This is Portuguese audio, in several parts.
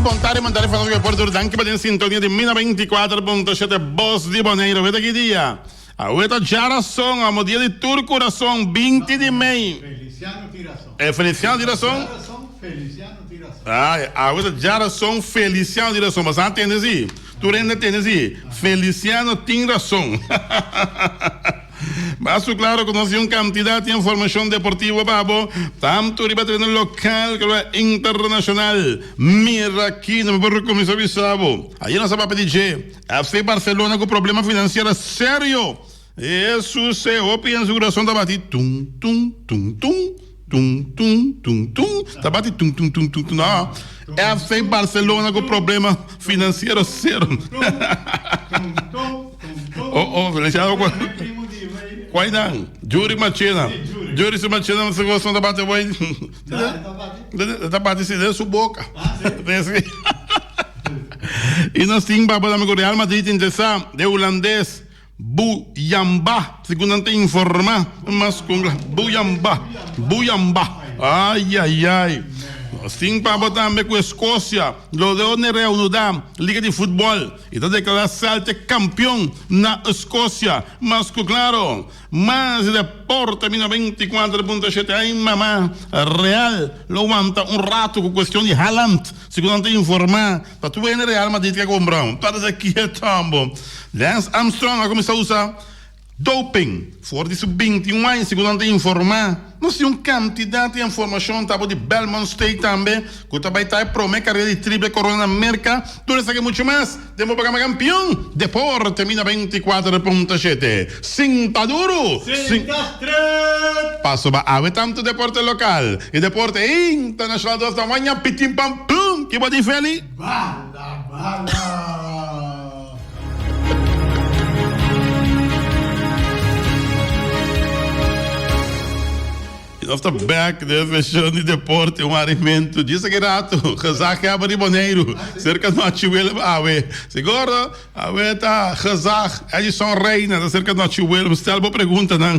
Bontare mandare fanno che porto anche per in sintonia di Mina 24.7 Boss di Boneiro. Vede che dia? Avete già razón, a modia di turco razón, 20 di mei. Feliciano Tirason. Feliciano Tirason? Feliciano Tirason. Avete già razón, Feliciano Tirason. Mas entende sì? Tu rende sì? Feliciano tem razón. Mas claro, conoce una cantidad de información deportiva, babo, tanto ribattere nel local come internacional. Mira aqui, não me recomeçar a bisabo. Aí não sabe pedir, FC Barcelona com problema financeiro sério. Isso se opi em seguração da bati tum tum tum tum tum tum tum tum, tá bati tum tum tum tum tum. Não, FC Barcelona com problema financeiro sério. Feliciano. Quai não? Juri Machina. Juri se Machina não se gosta da bate boi. Da bate se deu sua boca. E nós tínhamos para o Real Madrid interessar de holandês Buyamba, segundo não tem informar, mas com Buyamba. Ai. Sim, para botar com a Escócia, lo de onde reunirá Liga de Futebol e está declarado Celtic campeão na Escócia. Mas, claro, mas deporte 24.7 aí, mamá, Real lo aguanta rato com questão de Haaland, segundo não tem informar, para tu ver no Real Madrid que comprou. Para aqui é tambo. Lance Armstrong a começar a usar doping, for de sub-21 anos, segundo não tem informar. Nós temos uma quantidade de informação, tá de Belmont State também, que também está promete carreira de triple corona América, tudo isso aqui muito mais, temos para campeão, deporte, mina 24.7, sinta duro, passo para ave tanto deporte local, e deporte internacional da manhã, pitim pam pum, que pode feliz? Bala. Nós estamos back da fechão de deporte, alimento. Diz que rato, Kazak é de Boneiro, cerca de Nachuel, seguro, tá Kazak, eles são reina, cerca de Nachuel, você tem pergunta, não?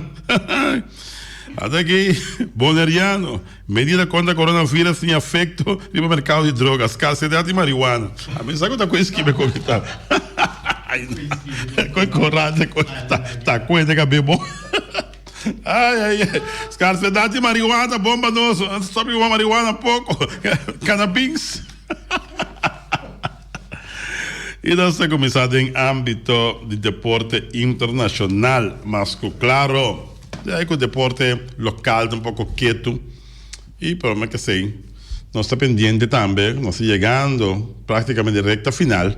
Até aqui, Boneriano, medida contra coronavírus tem efeito no mercado de drogas, escassez de marihuana. A mim, sabe outra coisa que me comentar? Coisa corrada, tá coisa que é bem bom. Ai. Escassez de marihuana, bomba nosso. Sobre uma marihuana pouco. Cannabis. E nós estamos começando em âmbito de deporte internacional. Mas, claro, é que o deporte local é um pouco quieto. E, por mais que sei, nós estamos pendentes também. Nós estamos chegando praticamente de reta final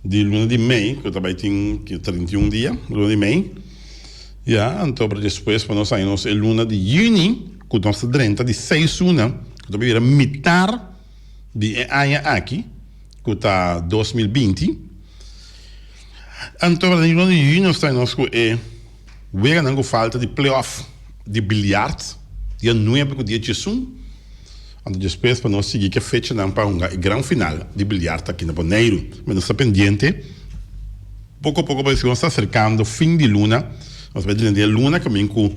de luna de mei, que eu também tenho 31 dias, luna de mei. Então, depois, para nós sairmos em luna de junho, com nossa 30 de 6 luna, que também era metade de ano aqui, que está 2020. Então, em luna de junho, nós sairmos com a falta de playoff de bilhard, dia 9 dia 11. Então, depois, para nós seguir que fecha para um grande final de bilhard aqui na Boneiro. Mas nós estamos pendentes, pouco a pouco, porque nós estamos acercando o fim de luna. Nós vamos dizer, a Luna, também com o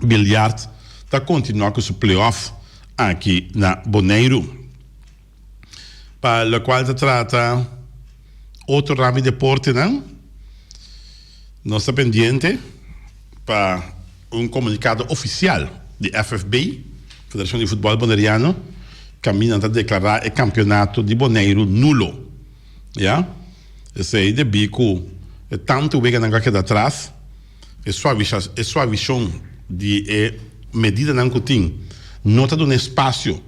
bilhard, está continuando com o playoff aqui na Boneiro. Para o qual se trata outro ramo de deporte, não? Nós estamos pendentes para um comunicado oficial de FFB, Federação de Futebol Boneriano, caminhando a declarar o campeonato de Boneiro nulo. Esse aí de bico, tanto o que não queda atrás, e sua visão de medida não que tem, não está dando espaço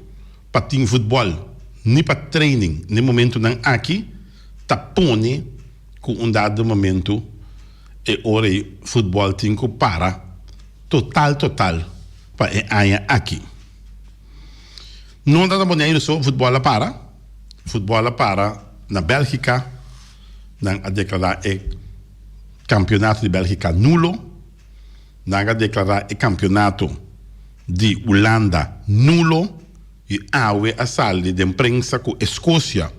para ter futebol, nem para treining, nem momento não aqui, está pondo com um dado momento e hora futebol tem que para total para aqui. Não dá Boneiro só futebol para na Bélgica, não a declarar campeonato de Bélgica nulo, a declarar o campeonato de Holanda nulo e a sala de imprensa com Escócia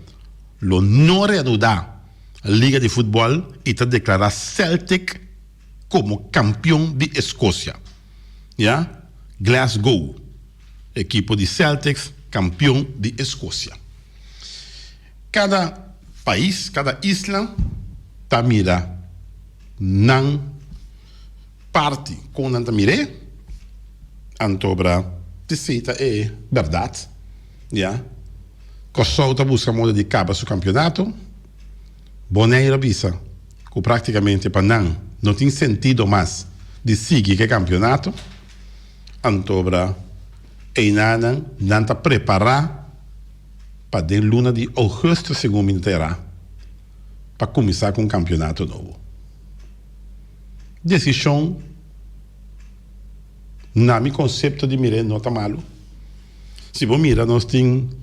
lo não reanudar a Liga de Futebol e está declarar Celtic como campeão de Escócia. Glasgow, equipo de Celtics, campeão de Escócia. cada país, cada isla, tá mira nan parte com nanta mire, antobra teceita é verdade, ja. Kosovo busca modo de cabo su campeonato, Bonaire bisa, que praticamente para não tem sentido mais de seguir que campeonato, antobra Einanan não está preparado para a luna de agosto, segundo me terá, para começar com um campeonato novo. Decisão, na meu conceito de mirar, não está malo. Se você mira, nós temos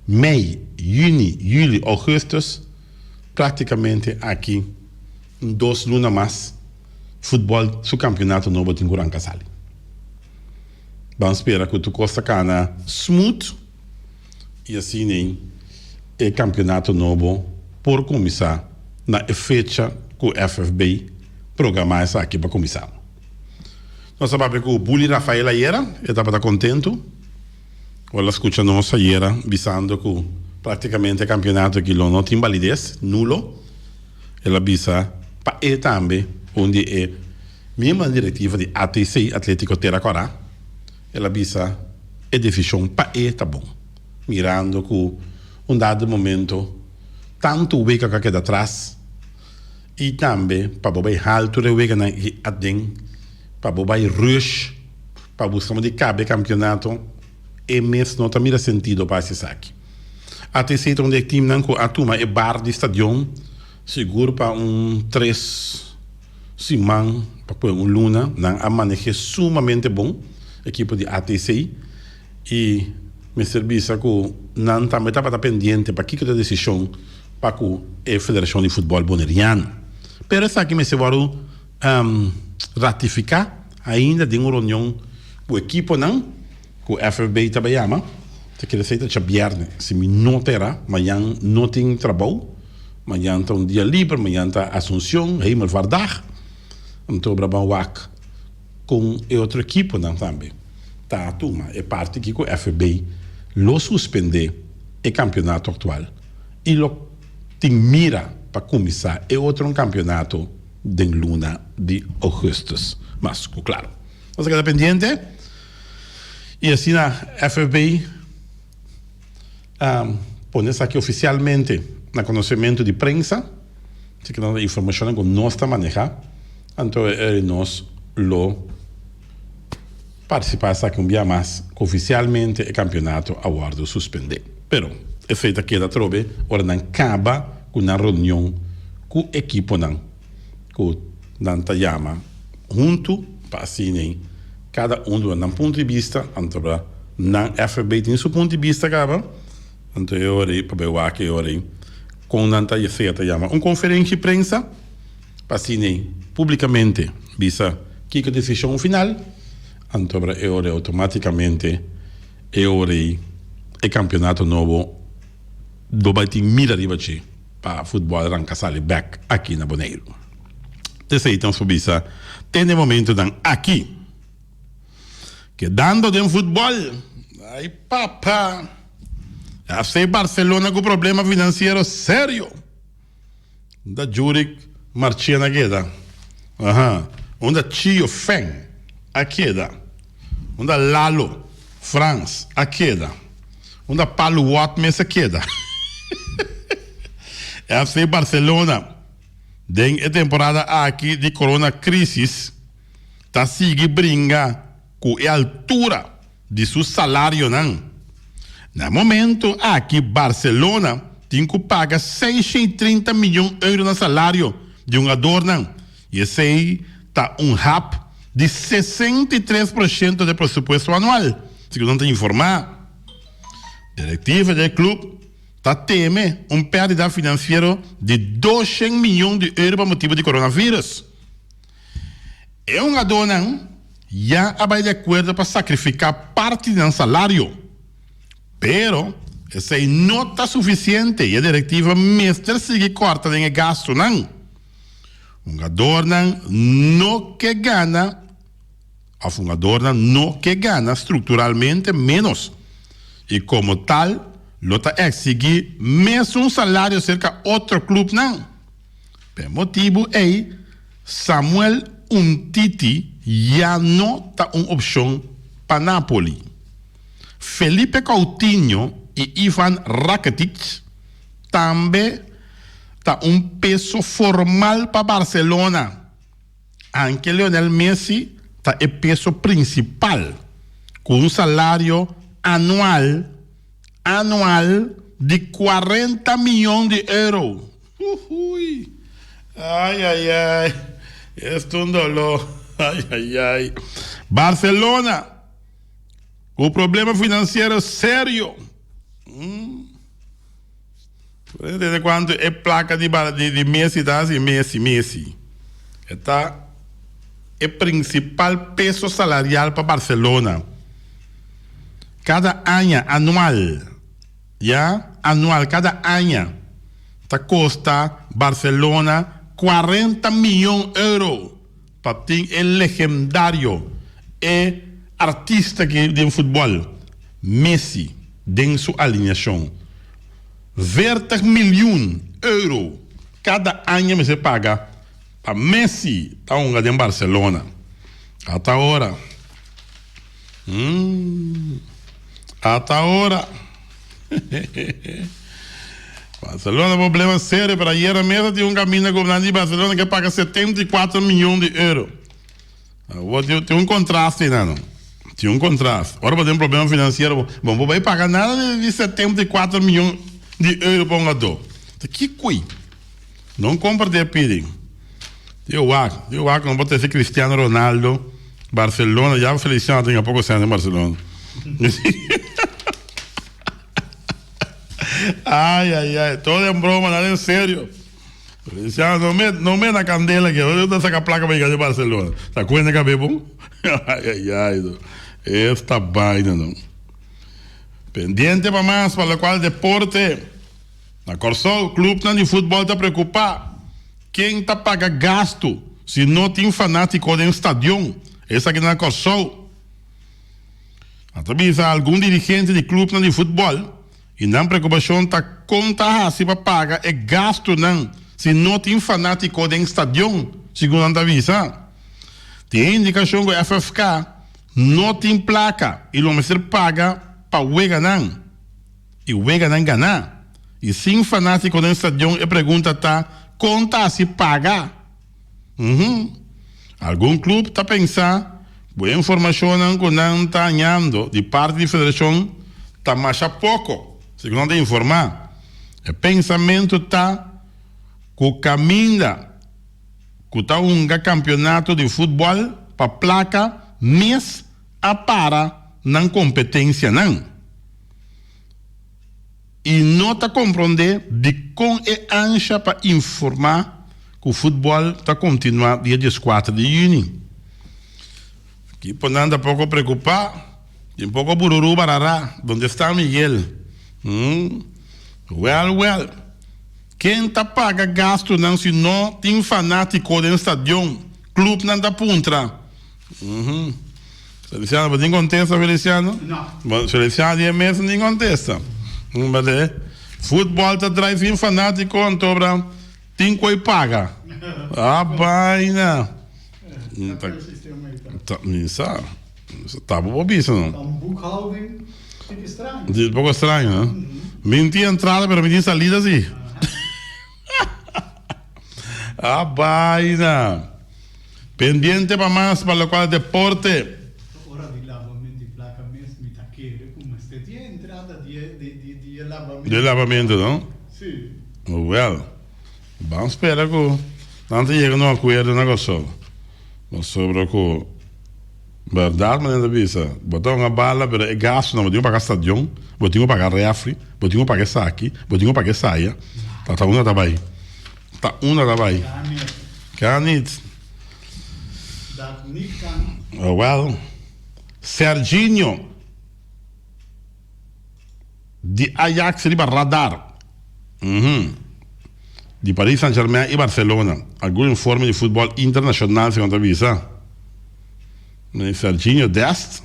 maio, junho, julho, agosto, praticamente aqui, 2 lunas mais, futebol, seu campeonato novo tem Guran Casale. Vamos esperar que tu costa cana smooth e assim nem é campeonato novo por começar na fecha que o FFB programar isso aqui para começar. Nós sabemos que o Bully Rafael ayer estava contente. Ela escuta nós ayer avisando que praticamente o campeonato aqui não tem validez, nulo. Ela avisa para ele também, onde é mesmo a diretiva de ATC, Atlético Terracorá. Ela avisa a decisão para ele tá bom. Mirando que um dado momento, tanto o Wega que queda atrás, e também para bobai altura o Wega na adem, para bobai rush, para buscar de cabe campeonato, e mesmo não tem mira sentido para esse saque. Até se onde o time não a turma é bar de estadião, seguro para 3 semanas, para pôr luna, não a manejo sumamente bom, equipe de ATC, e me serviço que não também estava pendente para que a decisão para a Federação de Futebol Boneriano. Pero essa aqui me se vai ratificar ainda de uma reunião com a equipe não, com o FFB trabalhamos, se quer dizer que viernes, se me não terá, amanhã não tem trabalho, amanhã está um dia livre, amanhã está Assunção, helemaal vandaag, então vamos com a outra equipe não também. Tá, turma, é parte que o FFB lo suspender o campeonato atual e lo tem mira para começar é outro campeonato de luna de agosto. Mas, claro, você queda pendente e assim a FFB põe isso aqui oficialmente no conhecimento de prensa, se que a informação que nós está manejando, então nós lo participar aqui um dia mais, que oficialmente o campeonato aguardo suspender. Pero, é feita que da trobe, ora não acaba com uma reunião com a equipe não, que não te chama junto, para assim, cada um do ponto de vista, então, não FB tem seu ponto de vista, acaba, então eu orei, para ver que eu orei, com não te chama uma conferência de prensa, para assim, publicamente, visa que a decisão final, então eu orei automaticamente, eu orei o campeonato novo do Baitim mira ribaci para futebol arrancasale back aqui na Bonaire. Terceiro, então, sobre isso, tem de momento aqui, que dando de futebol, ai papá, a sei Barcelona com problema financeiro sério, da Zurich marchia na queda, onde Chio Feng a queda, onde Lalo France a queda, onde Paulo Watt a queda. FC Barcelona, den a temporada aqui de corona crisis, tá sigue brinca com a altura de seu salário não. No momento aqui Barcelona tem que pagar 630 milhões de euros no salário de um jogador não. E esse aí tá rap de 63% do presupuesto anual. Se não tem informar, diretiva do clube está teme perda financeira de 200 milhões de euros por motivo de coronavírus. É um adona já vai de acordo para sacrificar parte do salário. Pero esse aí não está suficiente e a diretiva mestre sigue corta de gasto não. Um jogador não que gana, um jogador não que gana estruturalmente menos. E como tal, Lota exigir mesmo salário cerca outro clube não. Por motivo é Samuel Umtiti já não está uma opção para Napoli. Felipe Coutinho e Ivan Rakitic também está peso formal para Barcelona. Anche Lionel Messi está o peso principal, com salário anual de 40 milhões de euros. Ai. Esto es un dolor. Ai. Barcelona, o problema financeiro sério. Desde quando é placa de Messi, tá assim, Messi. Está o principal peso salarial para Barcelona. Cada ano, cada ano, está custa Barcelona 40 milhões de euros para ter o legendário artista de futebol, Messi, em sua alinhação. 20 milhões de euros cada ano me se paga para Messi está em Barcelona. Até agora. Até agora. Barcelona, problema sério. Para ayer mesmo tinha caminho governante de Barcelona que paga 74 milhões de euros. Tem contraste, não? Tem contraste. Agora vai ter problema financeiro. Bom, não vai pagar nada de 74 milhões de euros para jogador. Que coi? Não compra de pedir. Eu acho que não pode ser Cristiano Ronaldo, Barcelona, já Feliciano tem há pouco anos em Barcelona. Ai, todo é broma, nada é sério. Feliciano, não me na candela que eu vou sacar a placa para ir de Barcelona. ¿Se cuenta que bebo? Ai, esta vaina, não. Pendiente para mais, para o qual deporte. Na Corsol, o clube de futebol está preocupado. Quem está pagando gasto se não tem fanático de estádio? Essa aqui na Corsol. Através algum dirigente de clube de futebol e não preocupação está conta se para pagar é gasto não se não tem fanático de estádio, segundo a avisa. Tem indicação que o FFK não tem placa e o mestre paga para o Wega não. E o Wega não ganha. E sem fanático de estádio, a pergunta está conta se paga. Algum clube está pensando, boa informação que não está ganhando de parte da federação, está mais a pouco, segundo de informar. O pensamento está que o caminho que está campeonato de futebol para placa, mas a para na competência não. E não está compreendendo de como é ancha para informar que o futebol está continuando dia 14 de junho. Aqui, por nada, pouco preocupado, um pouco bururu barará, onde está Miguel? Well. Quem está paga gasto não se não tem fanático no estádio, clube não dá puntra. Feliciano, você não contesta, Feliciano? Não. Feliciano é mesmo, não contesta. Futebol está drive fanático, então tem que paga. Vaina. Tá bobice, não? Um boekhouding, fica estranho. Um pouco estranho, né? Mentir entrada, mas mentir salida, sim. Vaina. Pendiente para mais, para o qual deporte. Ora di lavamento di placa mesmo, mi taquere, come ste di entrada di lavamento. De lavamento, não? Sì. Well, vamos esperar que tanto chega no acordo na Kosovo. Mas sobre que verdade, mas ainda visa, botar uma bala, mas é gasto, não, botinho pagar estadião, botinho pagar refri, botinho pagar saque, botinho pagar saia. Tá uma trabalho. Tá uma trabalho. Canit. Dat niet kan. Oh, well. Serginho de Ajax riba radar. De Paris Saint-Germain e Barcelona. Algum informe de futebol internacional, segundo a visa. Serginho Dest.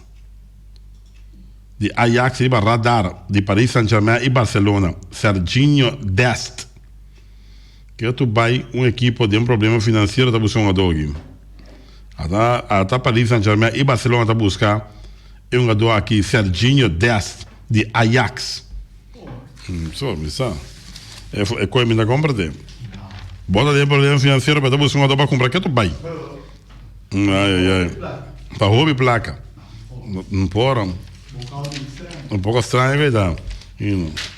de Ajax e radar de Paris Saint-Germain e Barcelona, Serginho Dest. Que tu vai equipo de problema financeiro tá buscando dog. Até Paris Saint-Germain e Barcelona tá buscar jogador aqui, Serginho Dest de Ajax. Só, é coisa me compra de. Bota de problema financeiro para buscar jogador para comprar que tu vai. Para roubar placa. Não foram. Um pouco estranho, é verdade.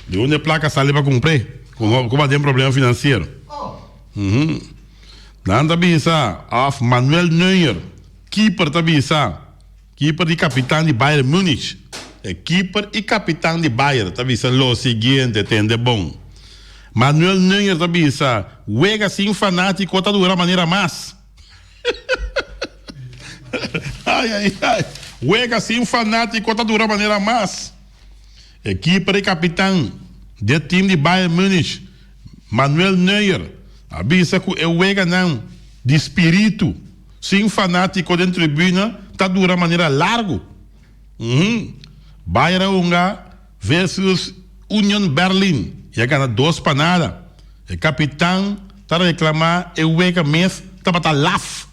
De onde a placa sai para comprar? Como tem problema financeiro? Nanda bisa of Manuel Neuer, keeper tabisa, keeper e capitão de Bayern Múnich. É keeper e capitão de Bayern tabisa lo seguinte, entende bom. Manuel Neuer tabisa, juega sin fanático, tá de uma maneira mais. Ai. Juega sin fanático, tá de uma maneira mais. É keeper e capitão do time de Bayern Múnich, Manuel Neuer. Avisa que eu juega não de espírito, sem fanático dentro da tribuna, tá de uma maneira largo. Bayern versus Union Berlin. Já ganha 2 para nada. O capitão tá reclamar, eu juega mesmo, tá para laf.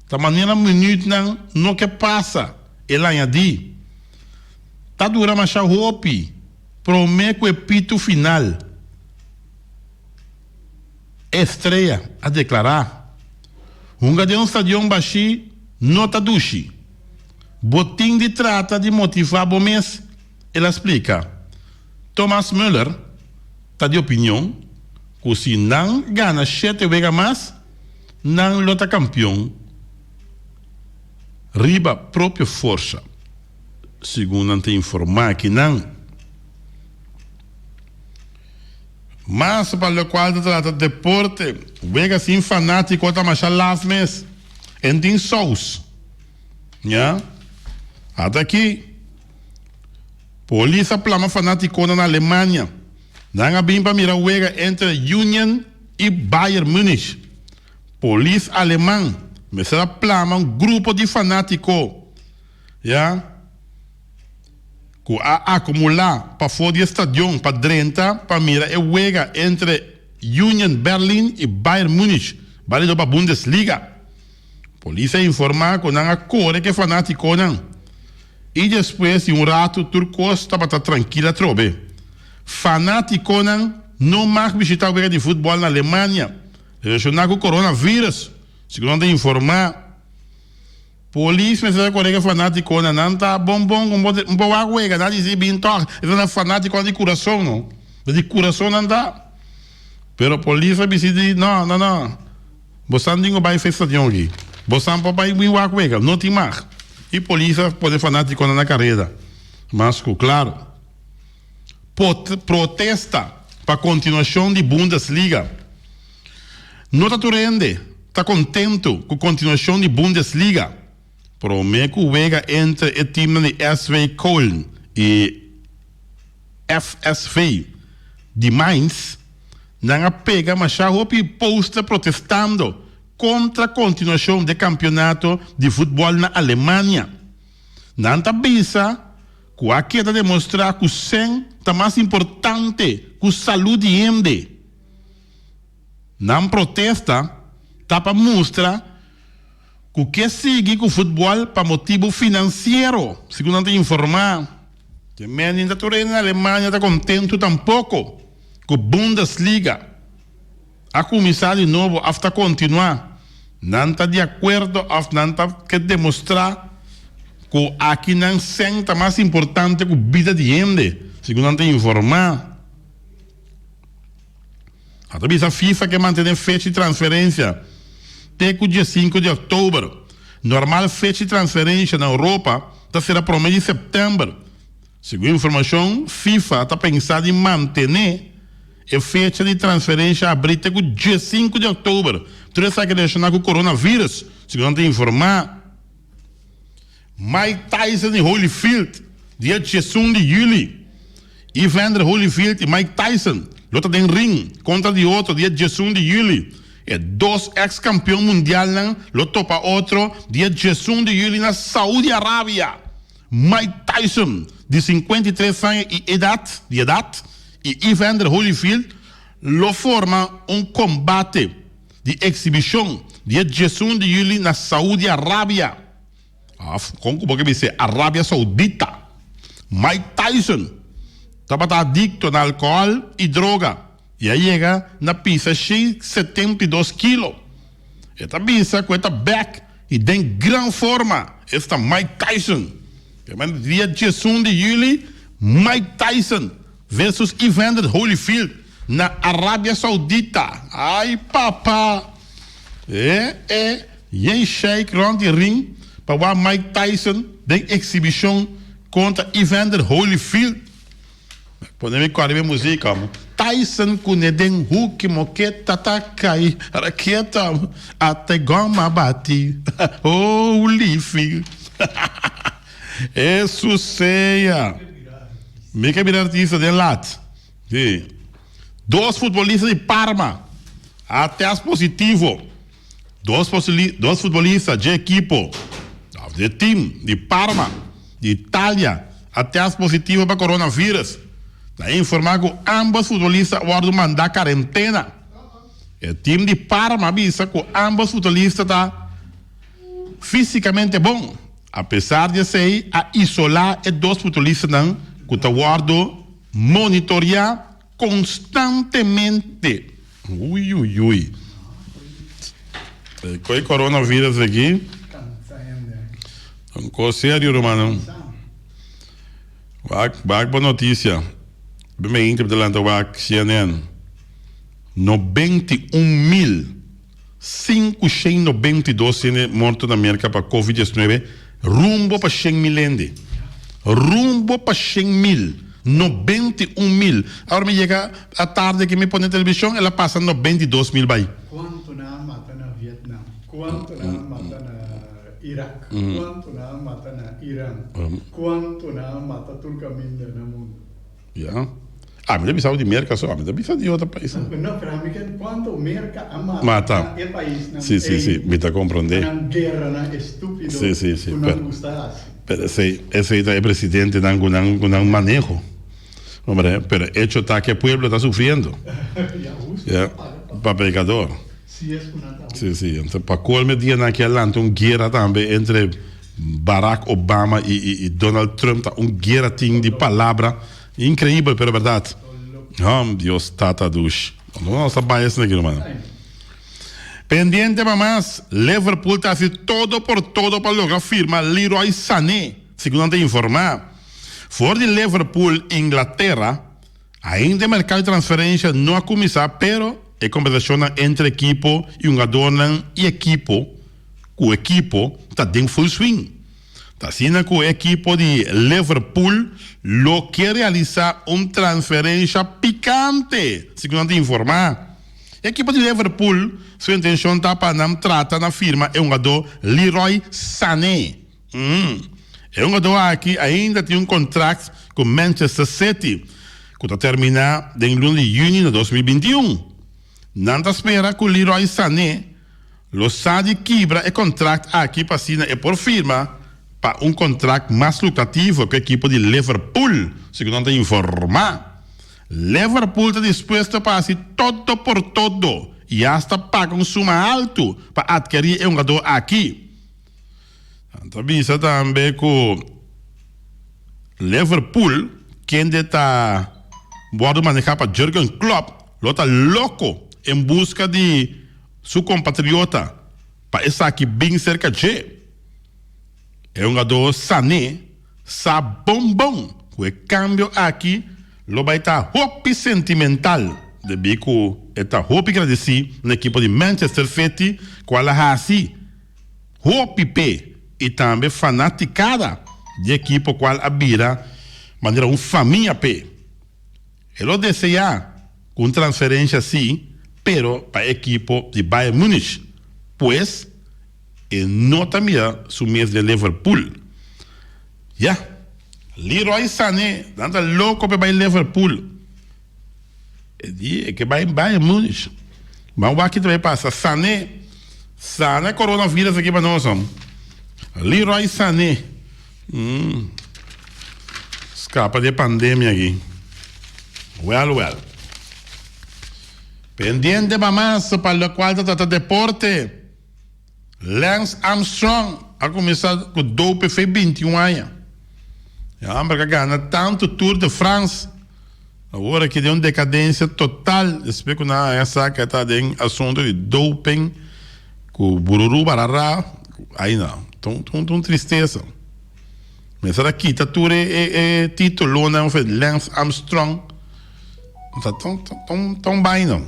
Tá maneira minuto não que passa. Ele añadi. Tá de uma macha hopi. Promete o pito final. Estreia a declarar. De um estadião baixi, nota dushi. Botim de trata de motivar o mês. Ela explica. Thomas Müller está de opinião que se não ganha 7 vezes mais, não lota campeão. Riba própria força. Segundo ante informar que não. Mas para o qual se trata de deporte, vega assim fanático está mais las mes, em tem sous, já? Até aqui, polícia plama fanático na Alemanha, não há bem para mirar o vega entre Union e Bayern Múnich. Polícia alemã, mas será plama grupo de fanático, já? Que a acumular para fora do estádio para dentro para mirar o juega entre Union Berlin e Bayern Múnich, válido para a Bundesliga. Polícia informa que não há cor que fanático não. E depois de rato turcos estava tranquila trobe. Fanático não mais visitar o jogo de futebol na Alemanha, relacionado com o coronavírus, segundo informar. Polícia, mas é colega fanático, não tá bom, um bom água, não diz bem toque, é fanático de coração, não. De coração não dá. Pero polícia decide, não. Você não vai fazer estadião aqui. Você não vai vir água, não tem mais. E polícia pode fanático na carreira. Mas, claro, protesta para a continuação de Bundesliga. Não está turende, está contente com a continuação de Bundesliga. Promete que juega entre o time de SV Köln e FSV de Mainz, não pega, mas já houve posta protestando contra a continuação do campeonato de futebol na Alemanha. Não está pensa que aqui está demonstrar que o SEM está mais importante que a saúde de gente. Não protesta, está para mostrar que sigue com o futebol para motivo financeiro, segundo a informar. Que nem a na Alemanha está contente tampouco com a Bundesliga. A começar de novo, a continuar. Não está de acordo, não está que demonstrar que aqui não senta mais importante que a vida de gente, segundo a informar. A FIFA que mantém fecha de transferência até o dia 5 de outubro. Normal fecha de transferência na Europa será para o mês de setembro. Segundo a informação, FIFA está pensando em manter a fecha de transferência abrida até o dia 5 de outubro. Tudo isso é relacionado com o coronavírus. Segundo a informar, Mike Tyson e Holyfield, dia 21 de julho. Evander Holyfield e Mike Tyson, luta em ring contra de outro, dia 21 de julho. E 2 ex-campeão mundial lutou para outro dia 21 de julho na Saúde Arábia. Mike Tyson de 53 anos de idade, e Evander Holyfield, lo forma um combate de exibição dia 16 de julho na Saúde Arábia. Como que vai ser? Arábia Saudita. Mike Tyson estava adicto a álcool e droga. E aí chega na pista 72 quilos. Esta pista com esta back e tem grande forma. Esta Mike Tyson. Dia 16 de julho, Mike Tyson versus Evander Holyfield na Arábia Saudita. Ai, papá. E Sheikh rond de ring para Mike Tyson tem exibição contra Evander Holyfield. Podemos correr a música. Tyson kuneden hook moqueta takai raqueta até goma bati. Holyfield. Isso ceia. Me que virar artista de lat. Sim. 2 futbolistas de Parma. Até as positivo. 2 futbolistas de equipo. De time de Parma, de Itália, até as positivas para coronavírus. Daí informar que ambos futbolistas vão mandar quarentena. O time de Parma avisa que ambos futbolistas estão fisicamente bom, apesar de ser a isolar os 2 futbolistas que estão monitorear constantemente. Ui. Com o coronavírus aqui. Ficou sério, Romano. Boa notícia. Bem, interpretando o CNN. 91.592 mortos na América para Covid-19. Rumbo para 100.000. Rumbo para 100.000. 91.000. Agora me chega a tarde que me põe na televisão, ela passa 92.000 vai. Quanto na mata na Vietnam? Quanto na mata na Iraque? Quanto na mata na Irã? Quanto na mata Turcaminda no mundo? Yeah. Mas eu precisava de América só, mas eu precisava de outro país. Não, para mim, quanto América mata é país. Sim, me está compreendendo. Uma guerra estúpida. Sim. Não gostasse. Pero ese é presidente con manejo. Hombre, pero hecho está que el pueblo está sufriendo. Para pecador. Sí. Entonces, para colme día en aquel adelante, una guerra también entre Barack Obama y Donald Trump, una guerra de palabra increíble, pero verdad. Dios, tata dush. No está país aquí, hermano. Pendiente más, Liverpool está haciendo todo por todo para lograr firmar Leroy Sané, segundo te informar. For de Liverpool, Inglaterra, ainda o mercado de transferência não a começar, pero é conversação entre equipo e um adorno e equipo, o equipo está em full swing. Está sendo que o equipo de Liverpool lo quer realizar uma transferência picante, segundo te informar. A equipe de Liverpool, sua intenção está para tratar na firma é um jogador Leroy Sané. É um jogador aqui ainda tem um contrato com Manchester City, que está terminar em lunes de junho de 2021. Não espera que o Leroy Sané lo sabe quebra o contrato aqui para assinar e por firma para um contrato mais lucrativo que a equipe de Liverpool, segundo te informar. Liverpool está disposto a fazer todo por todo e hasta paga um suma alto para adquirir um jogador aqui. Então, visa também que Liverpool, quem está pode manejar para Jürgen Klopp, está louco em busca de seu compatriota para estar aqui bem cerca de. É um jogador Sané, sabe bom, o câmbio aqui. Lo vai estar hope sentimental de bico está hope agradeci na equipe de Manchester City qual é assim hope p e também fanaticada de equipe qual a vira maneira família p ele deseja com transferência assim pero para a equipe de Bayern Múnich pues e não também su mês de Liverpool Leroy Sané, anda louco para ir Liverpool. É que vai em Bayern Múnich. Mas o aqui também passa. Sané coronavírus aqui para nós. Leroy Sané. Escapa de pandemia aqui. Well. Pendiente más para lo cual trata deporte. Lance Armstrong ha começado com dope fez 21 anos. Já porque ganha tanto Tour de France. Agora que deu uma decadência total. Espero que essa que está em assunto de doping, com bururu barará, aí não. Tão tristeza. Mas será que tá Tour é título não foi Lance Armstrong. Tão bem não.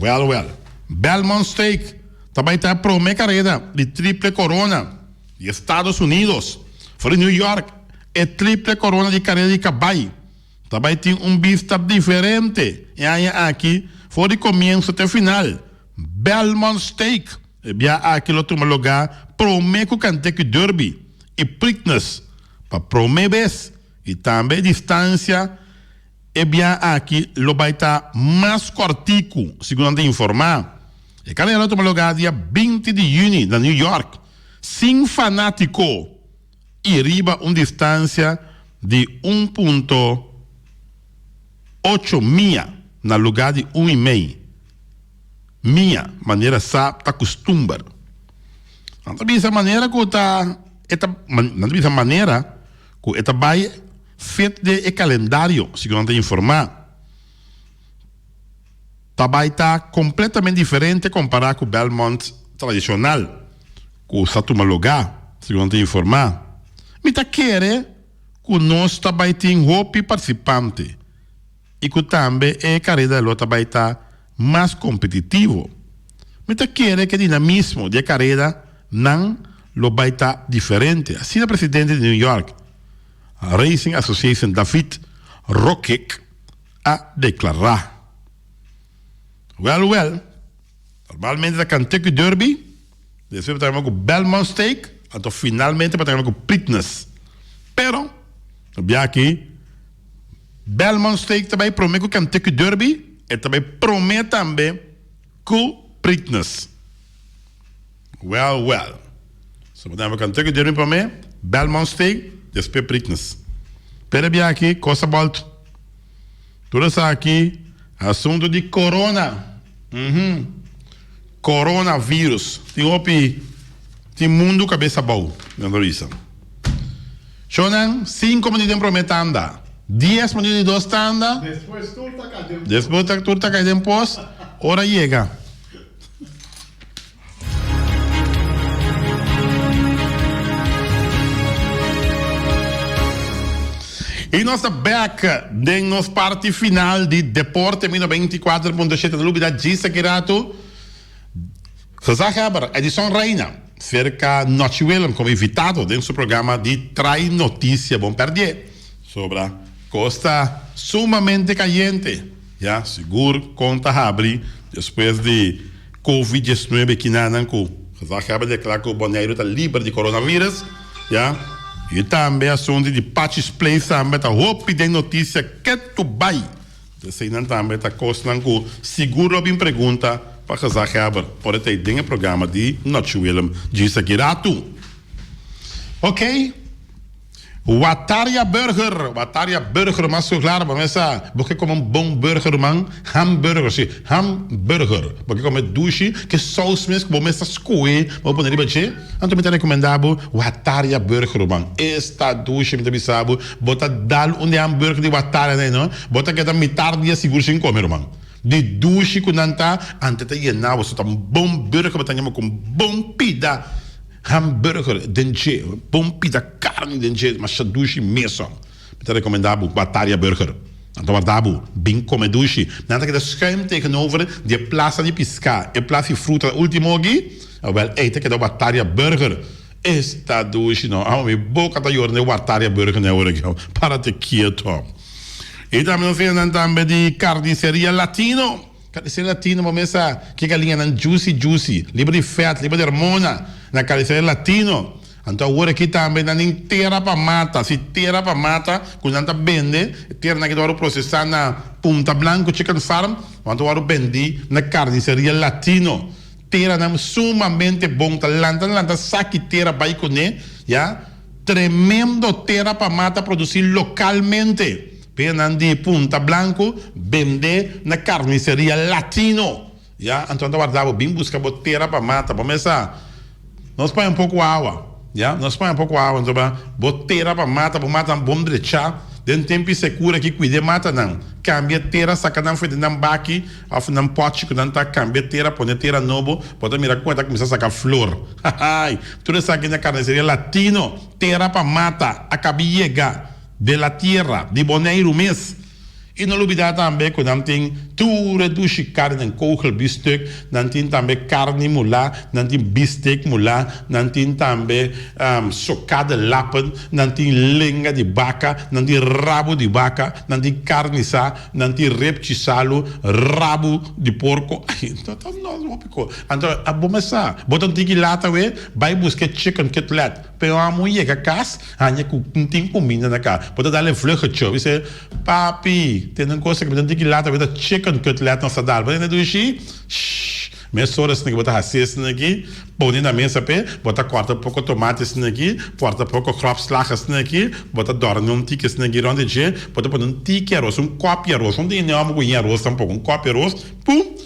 Well. Belmont Stake também está para uma carreira de triple corona de Estados Unidos. Foi em New York, é triple corona de carreira de cavalo. Também tem vista diferente. E aí aqui, foi de começo até final. Belmont Stake. E bem aqui, outro lugar, Promeco Kentucky Derby e Preakness. Para Promebes e também distância. E bem aqui, lo vai estar mais cortico, segundo a informar. E cada outro lugar, dia 20 de junho, na New York, sem fanático, e riba uma distância de 1,8 milha, no lugar de 1,5 milha, maneira sa tá costumbar. Não dessa maneira que tá, não dessa maneira que eta vai feito de calendário, segundo a informar. Também está completamente diferente comparado com o Belmont tradicional, com o Satumaloga, segundo informar. Mas quer que nós também temos roupa participante e que também a carreira também está mais competitivo. Mas quer que o dinamismo da carreira não vai estar diferente. Assim, o presidente de New York, a Racing Association, David Rokic, a declarar. Well. Normalmente da Kentucky Derby, depois temos o Belmont Stake, até finalmente temos o Preakness. Pero, aqui, Belmont Stake também promete o Kentucky Derby e também promete também o Preakness. Well. So, temos o Kentucky Derby para mim, Belmont Stake, depois Preakness. Pero, aqui, coisa volta. Tudo isso aqui, assunto de corona. Coronavírus. Tem mundo cabeça boa. Não isso. Shonan, 5 minutos prometanda. 10 minutos de 2 tanda. Depois tudo tá caindo pós. Hora chega. E nossa back de nossa parte final de Deporte 24.7 da Lubida Gisa Kirato. Gezaghebber, edição Reina. Cerca Noche Willem como invitado dentro do programa de Trai Notícia Bom Perdier. Sobre a costa sumamente caliente. Já, seguro, conta abre. Depois de Covid-19 que não com Gezaghebber declara que o Bonaire está livre de coronavírus. Já. E também assunto de Patches Place também está roupa de notícia que tu vai. Assim também está costando com seguro bem pergunta para Gezaghebber. Pode ter dentro do programa de Noche Willem Gisa Kirato. Ok? Wataria Burger, mas claro, mas porque como bom burger man, hamburger, sim, hamburger. Porque como douche, que sauce mesmo, como essa scoe, vou poner ali, então me recomendado Wataria Burger man. Esta douche me sabe, bota dal onde hambúrguer de Wataria, né, não? Bota que da metade dia seguro sem comer, man. De douche com nanta, antes de llenar, você tá um bom burger, mas também com bom pida. Hamburger, denche, bom pizza, carne denche, mas chadushi mesmo. Me recomendado Wataria Burger. Então Watabu, bem come dushi. Nada que de schuim tegenover de plaza de pisca, e plaza de fruta último aqui. Wel, eten que de Wataria Burger. Esta dushi não, a minha boca da jornada Wataria Burger na hora que para te quieto. E também não também de carniceria latino. Carniceria latino, mas essa que galinha não juicy, livre de fat, livre de hormona. Na carniceria latino. Então agora aqui também na inteira para mata, se inteira para mata, quando anda vende, inteira na que do processar na Punta Blanco Chicken Farm, quando do vende na carniceria latino. Inteira na sumamente bom, talanta saque inteira vai com já. tremendo terra para mata produzir localmente. Penan de Punta Blanco, vende na carniceria Latino. Já, então guardava bem busca terra para mata, para começar. Nós põe um pouco água. Já, nós põe um pouco água, então boteira para mata um bom de chá. Den tempo segura que cuide mata não. Cambia terra, saca não foi de não baqui, of não pote que não tá cambia terra, põe terra novo, pode mirar quando começar a sacar flor. Ai, tudo isso aqui na carniceria Latino, terra para mata, acabiega de la tierra, de boneiro mês. E não olvidar também que não tem tudo de carne em kogel bistek, não tem também carne mulá, não tem bistek mulá, não tem também socada lapen, não tem lenga de vaca, não tem rabo de vaca, não tem carne sa, não tem reptisalo, rabo de porco. Então, a bom é essa. Botam tiki lata vai buscar chicken cutlet. Pero a mulher que casa, anya não tem comida na casa. Botam dar vlugge chop. Você, papi, tem uma coisa que botam tiki lata, botam chicken cutlet na sadar. Botam do xi, mas horas que botar racis aqui, põe na mesa pe, botar corta pouco tomate aqui, corta pouco kropslagas aqui, botar dorme um tique aqui onde je, botar um tique arroz, um copo arroz, um dia não vou arroz tampouco, um copo arroz, pum.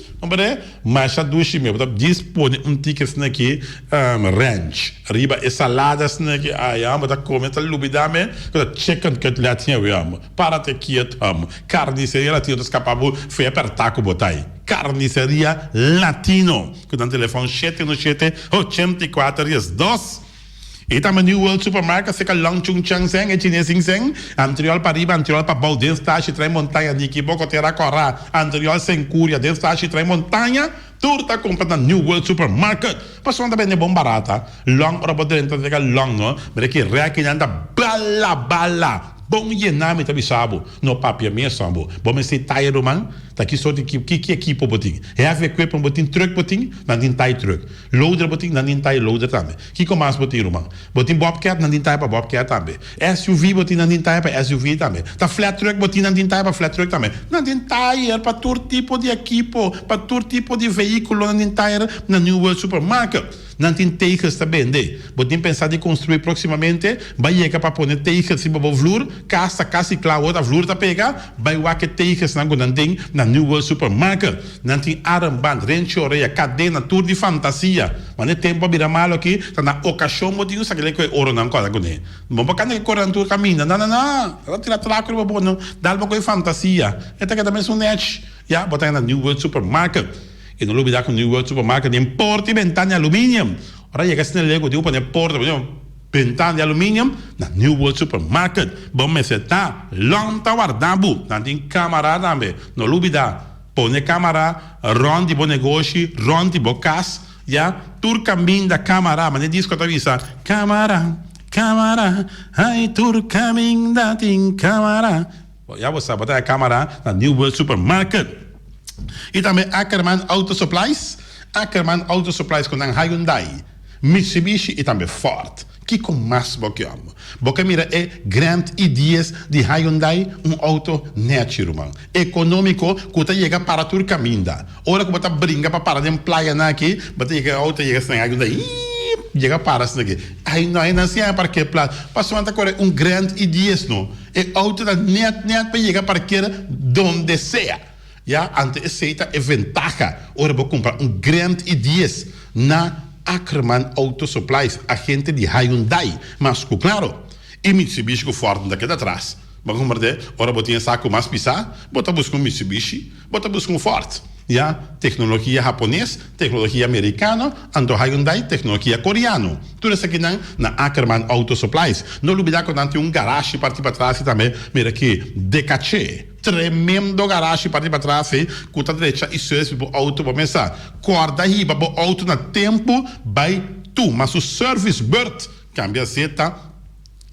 Mas a duche meu, dispõe tique aqui, ranch, riba e saladas aqui, aí botar come tá lubidame, botar chicken cutlet eu para te quieto, carniceria latino escapavo, foi apertar com botai. Carniceria Latino, com o telefone 717-84-2. E também New World Supermarket, se que Long Chung Chang Seng, e Chinês Sing Seng, anterior para riba, anterior para Baudin, Stashi, Trem Montanha, Niki, Boco Terra Corra, anterior Sencúria, de Stashi, Trem Montanha, tudo está comprado na New World Supermarket. Passou também de bom barata, long, para poder entrar long, não? Mas que reaquina anda bala. Bom yename tabi sabo no papia minha sambo bom mas se tai roman tá aqui só de que equipo botin have equipment botin truck botin na din tai truck loader botin na din tai loader também que comas botin roman botin bobcat na din tai para bobcat também SUV botin na din tai para SUV também tá flat truck botin na din tai para flat truck também na din tire para todo tipo de equipo para todo tipo de veículo na din tire na New World Supermarket. Não tem teigas também, né? Botem pensar de construir proximamente, vai chegar para pôr teigas em bobo flor, casa e claro, outra flor tá pegar, vai o que teigas não tem na New World Supermarket, não tem armband, renchoreia, cadena, tudo de fantasia, mas não tempo virar mal aqui, tá na ocasião botem isso aquele que é ouro não coisa né? Bom para quando correr tudo caminho, não, ela tira traco no bobo não, dá uma coisa fantasia, até que também são net, já botar na New World Supermarket. E não olvidar que o New World Supermarket tem porta e ventana de alumínio. Ora, chega assim no Lego, digo para porta, ventana de alumínio, na New World Supermarket. Bom, mas está lonta guardado. Não tem câmara também. Não olvidar. Põe câmara, ronde bom negócio, ronde bom casa, já? Tur caminho da câmara, mas nem diz que eu avisa. Câmara, ai, tur caminho da câmara. Já você botar a câmara na New World Supermarket. E também Ackerman Auto Supplies com a Hyundai, Mitsubishi e também Ford. Que com mais boquiamo. Boca mira é grande ideias de Hyundai, auto natural, econômico, que tá chega para tur caminho. Ora que você brinca para parar de praia aqui, você chega auto chega sem Hyundai. Chega para isso aqui. Hyundai não se é para que plano. Passou agora grande ideias não. É auto da net para chegar para que donde seja. Ja, ante aceita é ventaja. Ora vou comprar grande ideias na Ackerman Auto Supplies, agente de Hyundai, mas claro, e Mitsubishi com Ford daqui atrás. Mas como ora vou ter saco mais pisar, bota buscar Mitsubishi, bota buscar Ford. Ja, tecnologia japonesa, tecnologia americana, ando Hyundai, tecnologia coreana. Tudo isso aqui na Ackerman Auto Supplies. Não olvidar que tem garagem para trás e também, mira aqui, DKC. Tremendo garagem para trás, com a direita e serviço para o auto, para começar. Corda aí, para o auto no tempo, vai tu. Mas o service bird, cambia a seta,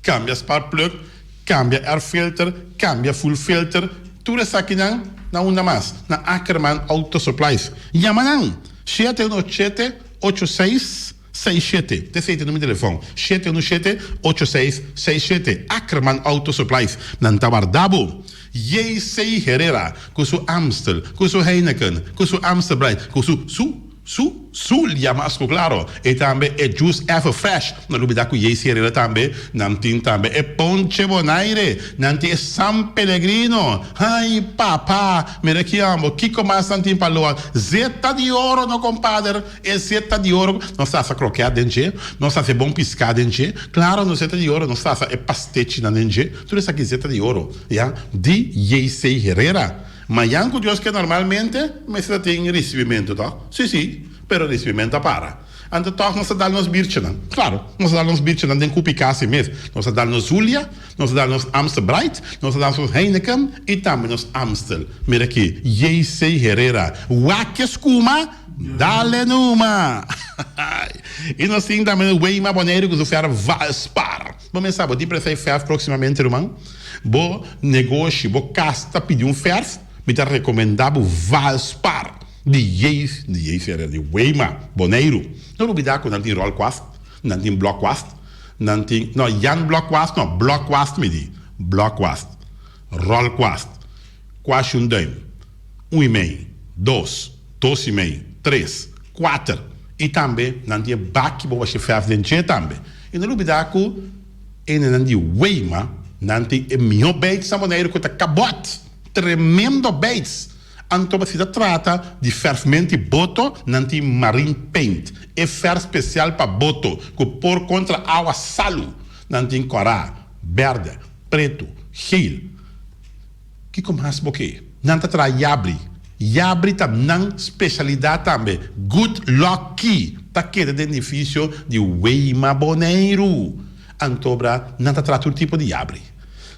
cambia spark plug, cambia air filter, cambia full filter, tudo isso aqui na uma mais, na Ackerman Auto Supplies. Yamanang, 717-8667. Esse é o número de telefone. 717-8667. Ackerman Auto Supplies. Nantabardabo. J.C. Herrera. Com seu Amstel. Com seu Heineken. Com seu Amstelbrand. Com seu Zulia, mas claro, e também é Juice Ever Fresh, não lubida com Jay Herrera também, não tem também é Ponche Bonaire, não tem San Pellegrino, ai papá, me rechiamo, Kiko mais não tem paloa, zeta de ouro no compadre, é zeta de ouro, não está a croquear dentro, não está a bom piscar dentro, claro, não zeta de ouro, não está a pastete na dentro, tudo isso aqui zeta de ouro, ja, de Jay Herrera. Mas Janko Dios que normalmente me se tem recebimento, tá? Sim, pero recebimento para. Então, toch nós damos birchen. Claro, nós damos birchen den Kupikasi mesmo. Nós damos Zulia, nós damos Amstel Bright, nós damos Heineken e também nós Amstel. Mira aqui, Jay Herrera, Wakeskuma, dale numa. E nós temos também o Weima Boneiro que se Valspar. Vamos saber, de prefeito ferro proximamente, irmão. Bo negócio, bo casta pedir ferro. Me está recomendado Valspar de Weima Boneiro. Não olvidar que não tem roll quast, não tem block quast, não tem Jan block quast, não block quast me di block quast, roll quast, quase dime, 1,5, 2, 2,5, 3, 4 e também não tem back bo você faz dentro também. E não olvidar que não tem Weima, não tem meu bait sa Boneiro que está cabote. Tremendo baits. Então se trata de ferramenta boto, não tem marine paint. É fer especial para boto, que por contra água salo, não tem corá, verde, preto, gel. Que como mais porque não te traz yabre. Yabre também especialidade também. Good lucky. Tá que é benefício de Weima Boneiro. Então não te traz todo tipo de yabre.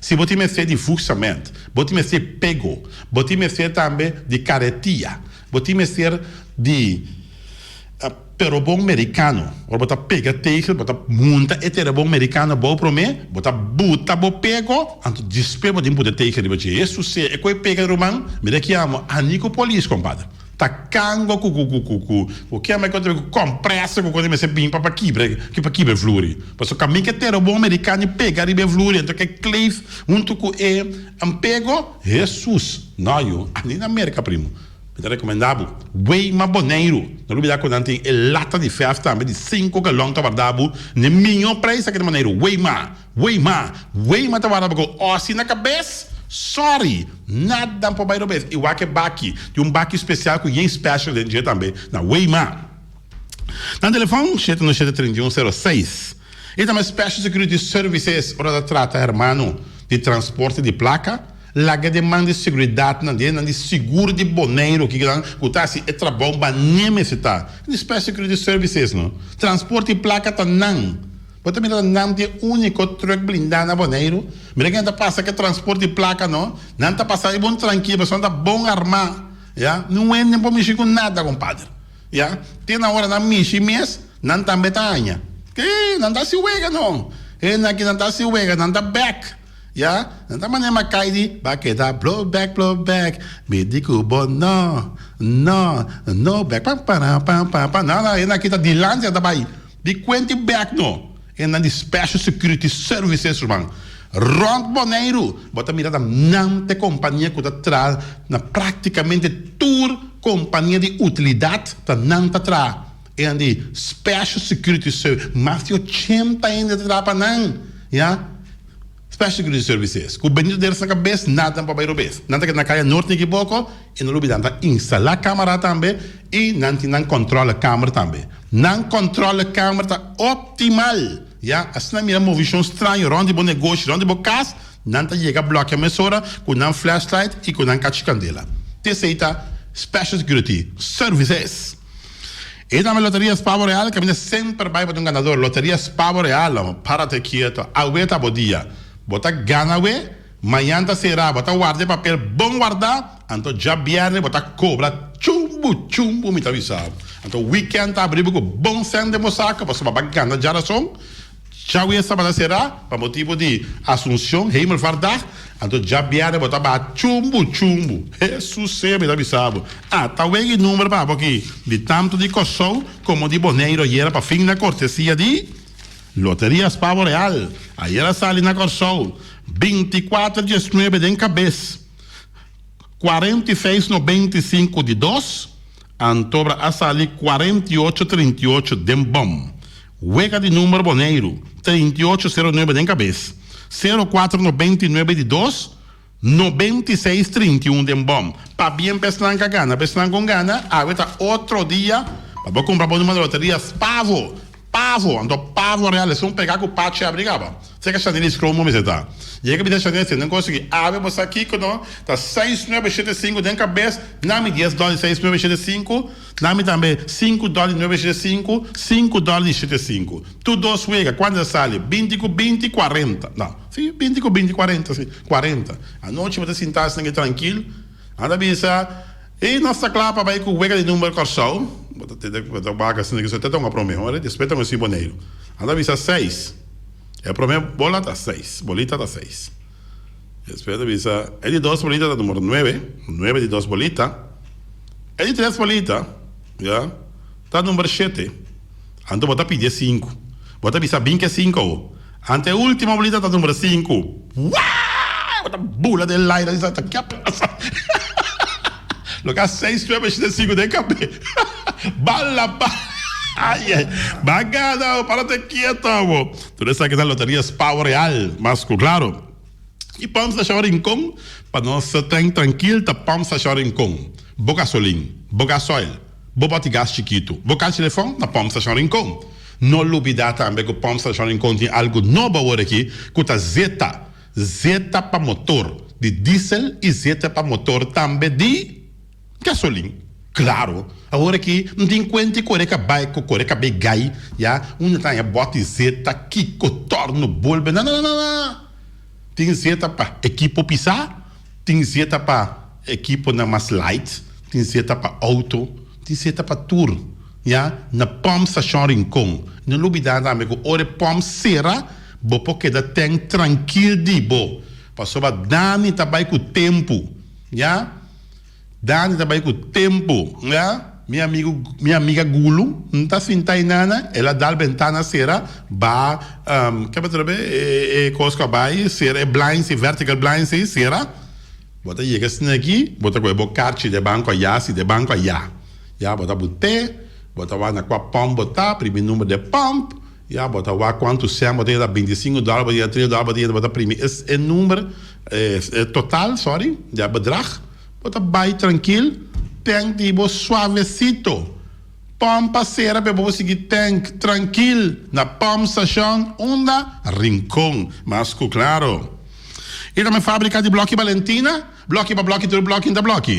Se você mexer de fuçamento, você mexer pego, você mexer também de caretia, você mexer de perobom americano, ou você pega teixe, você monta e perobom americano bom para mim, você buta bom pego, então despego de poder teixe de você. Isso é que pega romano, me requiamo anico polis, compadre. Tá cango o que é mais que eu compressa com quando me se pimpa para quebrar flori. Porque o caminho que ter o bom americano pegar e flori, então que Cliff junto com pego Jesus. Não, eu ali na América primo. Me recomendado Weima Boneiro. Não olvidar quando tem lata de ferro também de 5 galões tabardabo, ne minho preço aqui de maneira Weima tabardabo com ossi na cabeça. Sorry, nada para bairro bem. E o que baki, tem baki especial que é special dentro também, na Weima. Na telefone, 73106. E também Special Security Services, hora trata, hermano, de transporte de placa, lá que demanda de segurança, de seguro de Boneiro, que está se é trabalho, mas nem está. De Special Security Services, não. Transporte de placa tá não. Você me não tem único truck blindado na Boneiro. Me reguenta passa que transporte de placa, não está passando bom tranquilo, só está bom armado. Yeah? Não é nem para mexer com nada, compadre. Yeah? Tem na hora na mexer mesmo, não está betanha. Que não está se uega, não. E aqui não está se uega, não está back. Yeah? Não está maneira cai de baqueta, blow back. Me digo bom, não, back, não, e aqui está de lança, está aí. De quanto back, não. E na Special Security Services, irmão. Ron Boneiro, bota mirada não tem companhia que está atrás, na praticamente toda companhia de utilidade, está não está atrás. E na Special Security Services, mais de 80 ainda está para não, yeah? Special Security Services, com o benito deles na cabeça, nada para bairro bem. Nada que na caia norte de pouco, e não olvidar, instalar a câmera também, e não controla a câmera também. Não controla a câmera, está optimal. Ja, assim na minha movição estranha, onde bom negócio, onde bom casa, não tá chega a bloquear a emissora, com um flashlight e com um cachecandela. Terceira, Special Security Services. E na Loterias Pavo Real, que a sempre vai para um ganador. Loterias Pavo Real, para-te quieto, aguenta bom dia. Bota gana, amanhã será, bota guarda papel bom guardar, então já viene, bota cobra, chumbo, me tá avisado. Então weekend tá abrindo com bom sangue de moçaca, para sua gana de aração. Já o sábado será, para motivo de Assunção, Heimelfardag, então já viene, bota chumbo. Jesus me tá avisado. Tá o número para aqui, de tanto de Cossou como de Boneiro, e era para fim na cortesia de Loterias Pavo Real. Aí era sali na Cossou. 24/19 de cabeça, 46/95 de 2, Antobra a sali 4838 den bom. Huega de número boneiro 3809 den cabeça. 0499 de 2 9631 den bom. Pa bien peslan com gana, aveta outro dia, para comprar bom número de loterias, pavo, ando pavo real, é pegar com o pátio e abrigava. Você que a Chanel escreve como você tá. E que me deixa Chanel, você não consegue. Ave, você aqui, que não, tá 6975 den cabeça, name $10, 6975, name também $5, 975, tu dos huega, quando sale? 20 com 20, 40. Não, sim, 20 com 20, 40, sim, 40. A noite você sentar-se tranquilo, anda bisa, e nossa clapa vai com o huega de número corsal, bota vaga assim, que você até dá uma promessa, respeita o boneiro. Anda bisa 6. É a primeira bola está 6. Bolita está 6. Espera, visa. É de 2 bolitas está número 9. 9 de 2 bolitas. É de 3 bolitas. Já. Está número 7. Então, bota pedir 5. Bota visa 25. Ante a última bolita está número 5. Uau! Bota bula de aire. Está aqui a passa. Loca 6, 9, 5 de cabelo. Bala. Ai, bagada, párate quieto, amo. Tú sabes que esa lotería es pavo real, más claro. E vamos a chamar rincón, para não ser tranquilo, vamos a chamar rincón. Bo gasolina, bo gasoil, bo botigás chiquito, bo carro telefone, na vamos a chamar rincón. Não olvidar também que vamos a chamar rincón tem algo novo agora aqui, que tá Zeta para motor de diesel e Zeta para motor também de gasolina. Claro, agora aqui não tem quanto coreca bike, coreca begai, já, tem a bota zeta que torna bolbe, não. Tem zeta para equipo pisar, tem zeta para equipo na mais light, tem zeta para auto, tem zeta para tour, já, na pom station rincon. Não olvidar também que ore pom será, bo porque da tem tranquilo de bo, passou a dani também com o tempo, já. Dani também com o tempo, né? Minha amiga Gulu, não está sentando nada, ela dá a ventana será, ba, que vai trazer, coisa vai, será blind, vertical blind, será, bota chega assim aqui, bota com o carte de banco allá, se de banco allá, já bota bote, bota lá na pump, bota primeiro número de pump, já bota lá quanto se bota lá $25, bota $30, bota primeiro, é número, total, sorry, já bedrag. Bota bem tranquilo, tem tipo suavecito. Pom passeira para você seguir tank tranquilo na pom station onda rincón, mas claro. E também fábrica de bloco Valentina, bloco para bloco, tudo bloco da bloco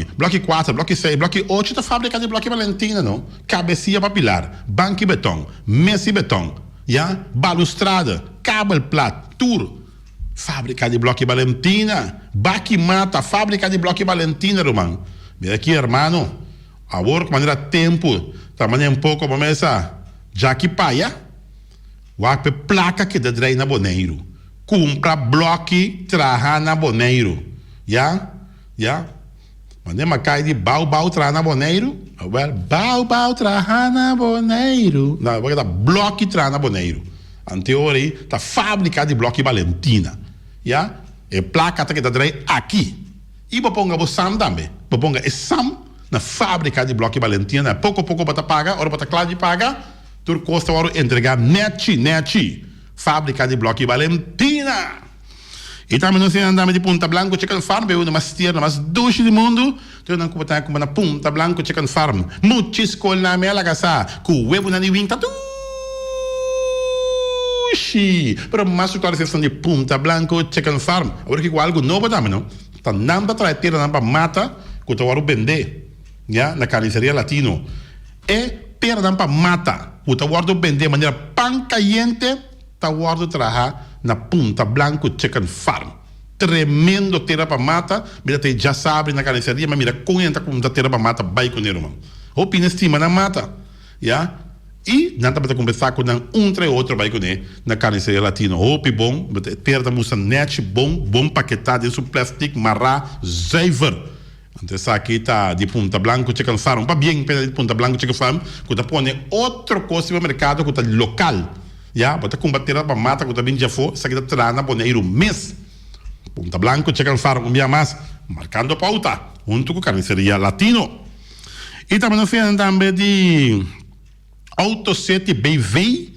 4, bloco 6, bloco 8 da fábrica de bloco Valentina, não? Cabecinha para pilar, banco e betão, mesa e betão, já, balustrada, cabo plat, tudo. Fábrica de bloco Valentina, Baki Mata, fábrica de bloco Valentina, Roman. Mira aqui, hermano, agora, como era tempo, também um pouco, vamos já que paia, o placa que dá na Boneiro, compra bloco, traja na Boneiro, já, mas nem cai de bau, traja na Boneiro, bau, traja na Boneiro, não, vai dar bloco, traja na Boneiro. Anterior aí, tá fábrica de bloco Valentina. Já? É placa que tá aqui. E vou pôr o SAM também. Vou pôr o SAM na fábrica de bloco Valentina. Pouco para pagar, hora para claro de pagar. Tudo custa hora entregar net. Fábrica de bloco Valentina. E também não se andar de Punta Blanco Chicken Farm, é uma mais tierna, mais doce do mundo. Tu não compra como na Punta Blanco Chicken Farm. Muitas coisas na minha lagaça. Com o huevo na niwing tatu. Pero más claro se de Punta Blanco Chicken Farm. Agora que algo novo também, não? Tá namba traiteira, namba mata, que tu vai vender, já, na carniceria latino. E pera namba mata, que tu vai vender de maneira pan caliente, tu vai trabalhar na Punta Blanco Chicken Farm. Tremendo terra para mata, mira te já sabe na carniceria, mas mira conhenta como da terra para mata, vai com ele, mano. Opina estima na mata, já? E nada para conversar com entre outro vai com ele na carniceria latino. Hope bom, perda muita net bom paquetado isso plástico marra zuiver. Então essa aqui tá de Punta Blanco Chicken Farm, para bem de Punta Blanco Chicken Farm, que tá põe outro coisa no mercado que tá local. Já, para combater a mata que também já foi, essa aqui tá trana Boneiro mês. Punta Blanco Chicken Farm, um dia mais marcando pauta junto com carniceria latino. E também nós temos também de AutoSet BV,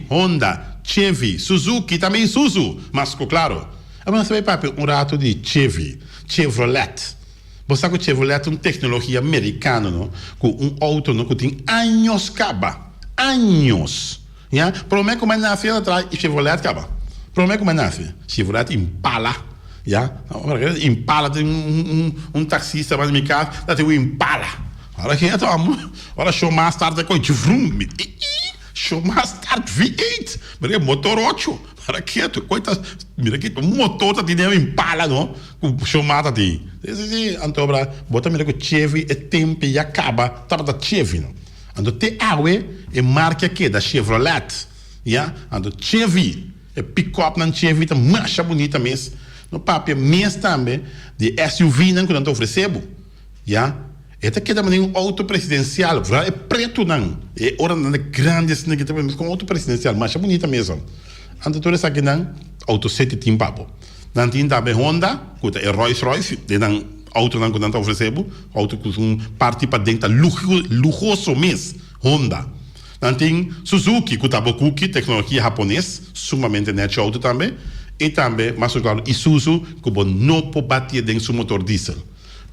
Honda, Chevy, Suzuki, também Isuzu, mas claro, nós temos rato de Chevrolet. Você sabe que o Chevrolet é uma tecnologia americana, não? Com auto não, que tem anos anos. Yeah? Promete que nasce atrás e Chevrolet acaba. Promete que nasce. Chevrolet Impala. Yeah? Impala tem taxista mas me casa, tem Impala. Ora que ora show mais tarde com vroom. Show mais tarde V8. Mas motor 8. Ora que coita, mira que motor tá tendo Impala, não? Com show mais tarde. Esse antobra, bota mira que Chevy é tempo e acaba, tá da Chevy, não? Ando te awe e marca aqui da Chevrolet, yeah? Ando Chevy e pick-up na Chevy tá mais bonita mesmo. No papel mesmo também de SUV não que não te oferecebo, yeah? Esta aqui também um auto presidencial, é preto não, é hora de grandes né que também com auto presidencial, mais bonita mesmo. Ando toda essa aqui não, auto 7 tim papo. Não tem também Honda, que é Rolls-Royce, de não auto não que não te oferecebo, auto com parte para dentro luxuoso mesmo, Honda. Não tem Suzuki, que é tecnologia japonesa, sumamente net auto também, e também, mas claro, Isuzu, que não pode bater dentro do motor diesel.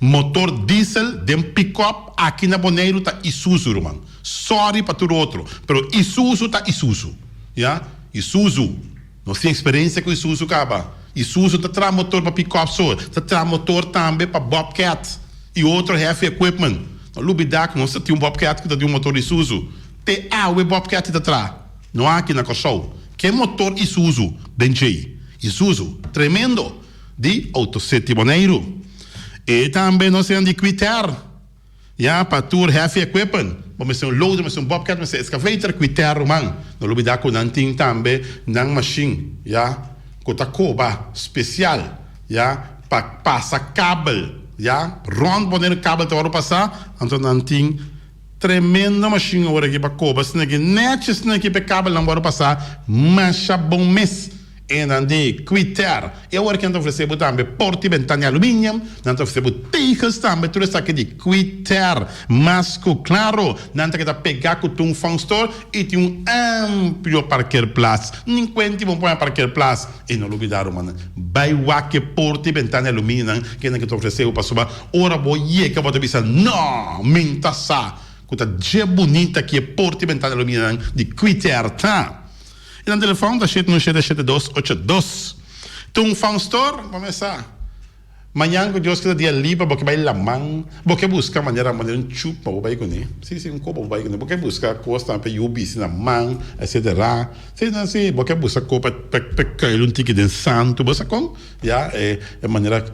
Motor diesel de pick-up aqui na Bonaire tá Isuzu, irmão. Sorry para tudo outro, pero Isuzu tá Isuzu, yeah? Isuzu, não tem experiência com Isuzu acaba. Isuzu traz motor para pick-up só, traz motor também para Bobcat e outro heavy equipment. No Lubidac, não tem Bobcat que tem motor Isuzu. Tem o Bobcat atrás. Não há aqui na Cochou. Que motor Isuzu, Benjay. Isuzu, tremendo, de AutoSet Bonaire. E também nós temos de Quiter, para tour heavy equipment. Vamos ter loader, vamos ter Bobcat, vamos ter excavator, Quiter, man. No Lubidac, não tem também na machine, com a coba especial, para passar cabo, rond poner cabo para passar, então não tem tremenda machine agora aqui para coba, se não é net, se não é que para cabo não pode passar, mas é bom mesmo. E não de Quiter, e agora que não oferecemos também porta e ventana de alumínio, não oferecemos tejas também, tudo isso aqui de Quiter, mas claro, não tem que pegar com um fan store e tem um amplo parqueiro place, nem quanto vão pôr parqueiro place, e não olvidar, mano, vai lá que porta e ventana de alumínio, que não que oferecemos para subir, ora vou ir que eu vou te dizer, não, minta sa, que tá de bonita que é porta e ventana de alumínio de Quiter, tá? E no telefone da 797-7282. Tung Fan Store, vamos começar. Amanhã, que Deus quiser, dia livre, porque vai lá, porque buscar maneira um chupa, vai com ele. Se um copo, vai com ele. Porque buscar costa para UBC na mão, etc. Se não se, porque buscar copa para cair ticket de santo, você com? É maneira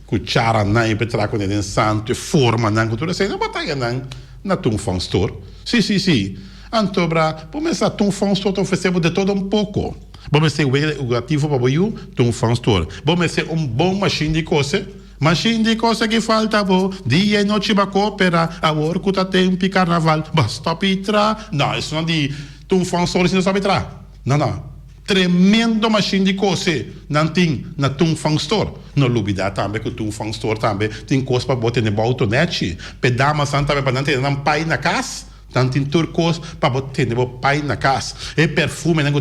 cuchara não para trazer com ele de santo, forma não, tudo assim, não batalha não na Tung Fan Store. Sim. Antobra, vamos a Tung Fan Store oferecemos de todo um pouco. Vamos ter o ativo para o Tung Fan Store. Vamos ter bom machine de coisa. Machine de coisa que falta, dia e noite para cooperar. A orcuta tempo e carnaval. Basta pitra. Não, isso não é de Tung Fan Store, isso não sabe entrar. Não. Tremendo machine de coisa. Não tem na Tung Fan Store. Não lubida também, que o Tung Fan Store também tem coisa para botar no autonete. Pedama santa para não ter pai na casa. Tanto em turcos para botar no pai na casa. E perfume, né?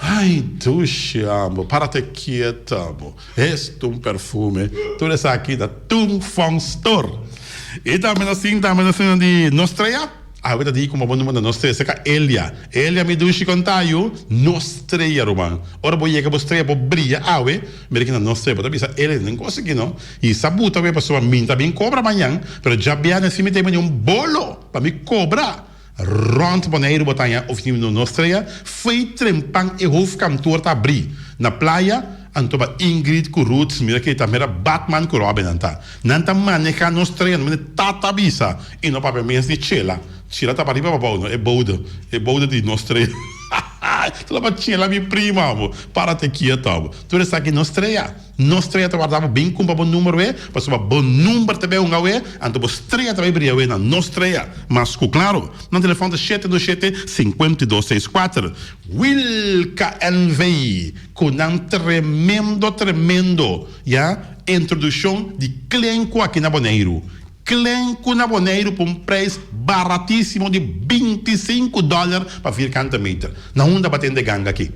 Ai, duche, amo, para te quieto, amo. Este perfume. Tudo isso aqui da Tung Fan Store. E também assim de Nostrea. Agora digo como bom nome da Nostrea, se é Elia me duche contaio, Nostrea, Roman. Ora vou chegar para Nostrea, para brilhar, mas que na Nostrea, para bisa, ele não consegue, não. E sabuta, a pessoa minta bem cobra amanhã, mas já bem assim me tem bolo para me cobrar. Rond Bonaire botanha oficina no Nostrea, foi trempang e hof cantor tá abrir na praia. Antoba Ingrid com Roots, mira que tá mera Batman com Robin anta. Nanta maneja Nostrea, não me tata bisa. E no papel mesmo de Chela tá para riba para baixo, é bolda de Nostrea. Tu lá Chela minha prima, amo. Para te quieto, amo. Tu está aqui Nostrea te guardava bem com bom número para o bom número também antoba Nostrea também brilha na Nostrea. Mas claro, no telefone 727-5264. Wilka NV com um tremendo, introdução de Clenco aqui na Bonaire. Clenco na Bonaire por preço baratíssimo de $25 para 40 metros. Na onda batendo de ganga aqui.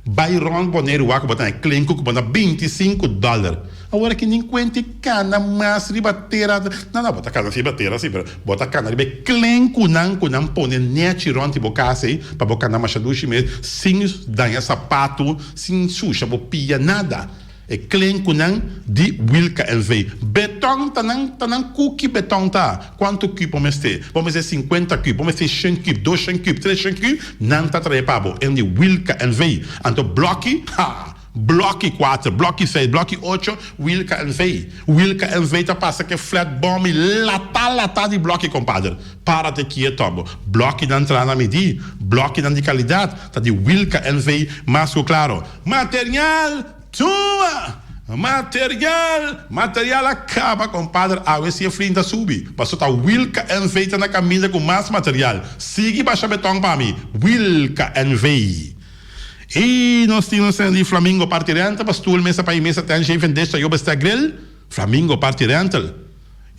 Byron Bonaire o botar Clenco que bota $25. Agora que nem quente cana mais ribateira. Não, bota cana ribateira assim, pero bota cana ribe Clenco não pone netiron tipo casa aí para botar na machadushi mesmo sem danhar sapato, sem suja, bopia nada. É Clenco não de Wilka LV. Beton tanang cookie beton tá. Quanto cube vamos ter? Vamos ter 50 cube, vamos ter 100 cube, 200 cube, 300 cube. Não tá trepado. É de Wilka LV. Então bloque, bloque 4, bloque 6, bloque 8, Wilka LV. Wilka LV tá passa que flat bomb lata de bloque, compadre. Para de quieto. Bloque não entra na medida, bloque não de qualidade, tá de Wilka LV, mas claro. Material tua! Material acaba, compadre. A ver se a frinta sube. Passou tá Wilka NV na camisa com mais material. Siga baixa betão para mim. Wilka NV. E nós temos de Flamingo Party Rental. Pastor, mesa para mesa tem gente desta eu basta grill. Flamingo Party Rental.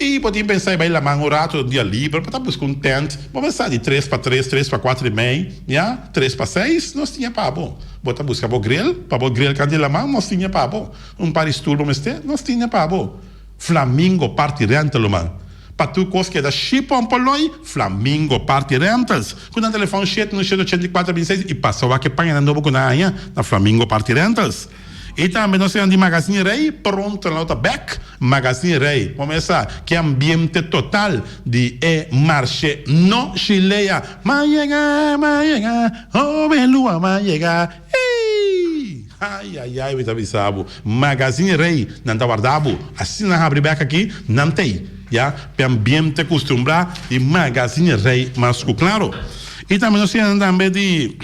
E podem pensar bem lá mango rato dia livre para estar buscando tent. Vamos pensar de 3 para 3, 3 para 4 e meio, já? 3 para 6, nós tinha para bom. Bota buscar para o grill canto lá mão, nós tinha para bom. Par de tour vamos ter, nós tinha para bom. Flamingo Party Rental, mano. Para tu coisa que é da Chipon Poloi, Flamingo Party Rentals. Quando o telefone chega no 8426 e passou aqui para não com na Flamingo Party Rentals. E também nós temos de Magazine Rei, pronto na outra back, Magazine Rei. Vamos começar, que ambiente total de marché no chileia. Maiega, oh, belua, maiega. Ai, me avisava. Magazine Rei, não está guardado. Assim na abre back aqui, não tem. Já, para ambiente acostumbrado de Magazine Rei, mas claro. E também nós temos também de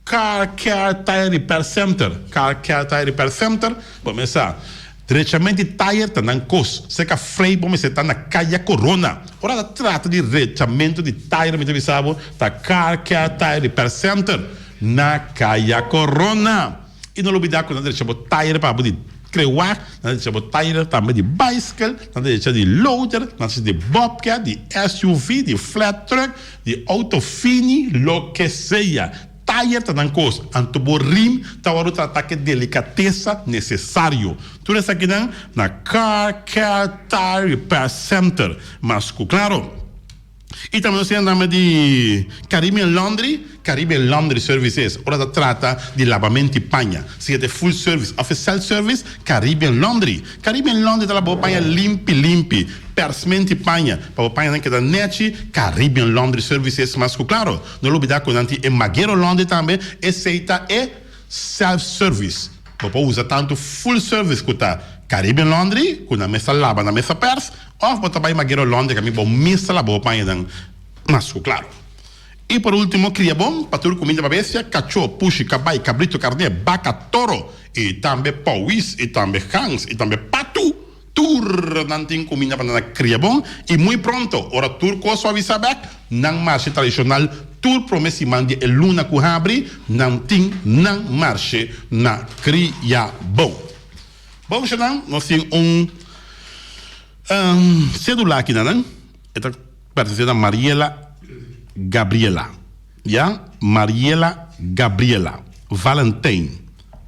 Car Care Tire Repair Center. Car Care Tire Repair Center. Vamos começar. Diretamente tire está na costa. Seca freio, vamos estar na Caia Corona. Ora, trata de diretamente de tire, me avisava. Tá Car Care Tire Repair Center na Caia Corona. E não olvidar quando nós deixamos tire para poder creuar, nós deixamos tire também de bicycle, nós deixamos de loader, nós deixamos de bobcat, de SUV, de flat truck, de auto fini, lo que seja. Tire tá na coisa, anto rim, tá o ataque de delicadeza necessário. Tudo isso aqui na Car Care Tire Repair Center. Mas, claro, e também nós temos de Caribbean Laundry Services. Ora trata de lavamento e panha. Se é de full service, oficial service, Caribbean Laundry tá lá para panha limpi. Persmente e panha. Para panha que da net, Caribbean Laundry Services. Mas claro, não olvidar que nós temos Maguero Laundry também. Aceita self-service. Para usar tanto full service que tá Caribbean Laundry, que na mesa lava, na mesa pers, ou botar para Maguero Laundry, que a mim vou mesa lava, panha dan. Mas claro. E por último, cria bom, para tudo comida para bestia, cachorro, puxi, cabai, cabrito, carne, vaca, toro, e também pauís, e também cães, e também pato. Tur não tem comida para cria bom. E muito pronto, ora tur coisa avisa back, não marcha tradicional, tur promesse mande e luna que abre, não tem, não marcha na cria bom. Bom, então, nós temos celular aqui, não? Está pertencendo a Mariela Gabriela. Já? Mariela Gabriela. Valentim.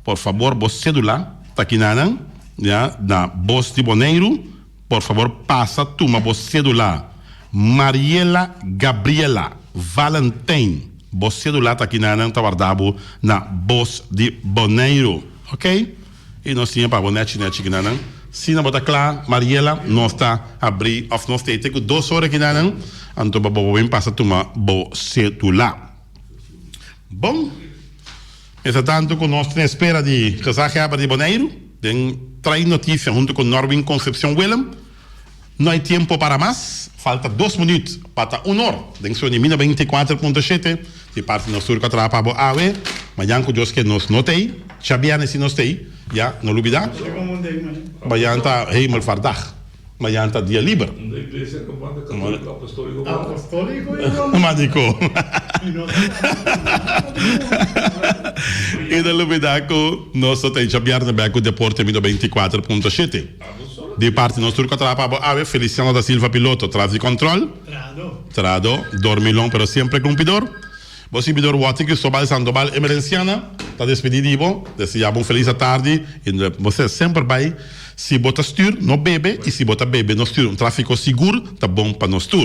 Por favor, vos celular, está aqui, não? Já? Na voz de Bonaire, por favor, passa toma vos celular. Mariela Gabriela. Valentim. Vos celular está aqui, não? Está guardado na voz de Bonaire. Ok? E nós tínhamos para bonete, não? Se não botar claro, Mariela, nós está abrir, ou nós temos 2 horas aqui, não? Então, vamos passar toma vos celular. Bom, esse tanto que nós temos espera de casar de Bonaire. Tem 3 notícias junto com Norwin Concepción Willem. Não há tempo para mais. Falta 2 minutos para 1 hora. Tem que ser 24.7. Se parte no sur que atrapa a AWE. Mas já que Deus que nos notei. Chabiane se nos tem. Já, não olvidar. Mas já está Heimel Vardag. Mas já está dia livre. Da igreja católica apostólico. Apostólico Mágico. E não olvidar que nós temos Chabiane também com o Deporte 24.7. di parte nostro catrapa ave Feliciano da Silva piloto tras di control trado dormilón pero siempre cumplidor vos ibidor wati que sobal Sandoval emergenciana ta despedidivo desejamos un feliz tarde e você sempre vai se bota stuur no bebe e se bota bebe no stuur un tráfico seguro tá bom para no stuur